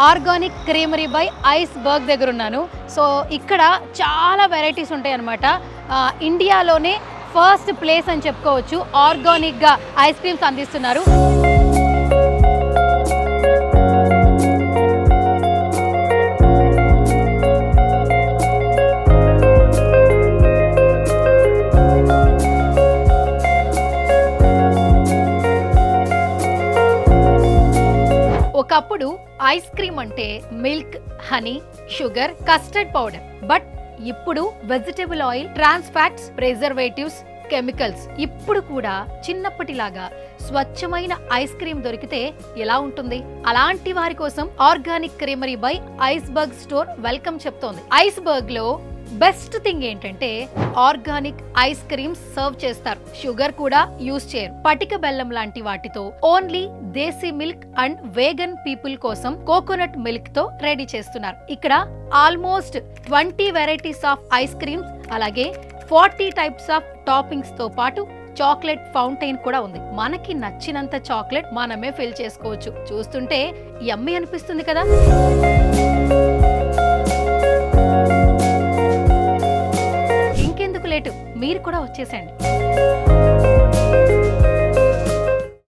Organic creamery by ice బర్గ్ దగ్గర ఉన్నాను. So ఇక్కడ చాలా వెరైటీస్ ఉంటాయి అన్నమాట. ఇండియాలోనే ఫస్ట్ ప్లేస్ అని చెప్పుకోవచ్చు. ఆర్గానిక్గా ఐస్ క్రీమ్స్ అందిస్తున్నారు. ఒకప్పుడు ఐస్ క్రీమ్ అంటే milk, honey, sugar, custard powder. But ఇప్పుడు vegetable oil, trans fats, preservatives, chemicals. ఇప్పుడు కూడా చిన్నప్పటిలాగా స్వచ్ఛమైన ఐస్ క్రీమ్ దొరికితే ఎలా ఉంటుంది? అలాంటి వారి కోసం organic creamery by ice burg store welcome చెప్తోంది. ఐస్ బర్గ్ లో బెస్ట్ థింగ్ ఏంటంటే ఆర్గానిక్ ఐస్ క్రీమ్స్ సర్వ్ చేస్తారు. షుగర్ కూడా యూజ్ చేయరు. పటిక బెల్లం లాంటి వాటితో only desi milk and vegan people కోసం కోకోనట్ మిల్క్ తో రెడీ చేస్తున్నారు. ఇక్కడ almost 20 varieties of ice creams, అలాగే 40 టైప్స్ ఆఫ్ టాపింగ్స్ తో పాటు చాక్లెట్ ఫౌంటైన్ కూడా ఉంది. మనకి నచ్చినంత చాక్లెట్ మనమే ఫిల్ చేసుకోవచ్చు. చూస్తుంటే యమ్మీ అనిపిస్తుంది కదా. ఇంకెందుకు లేటు, మీరు కూడా వచ్చేసండి.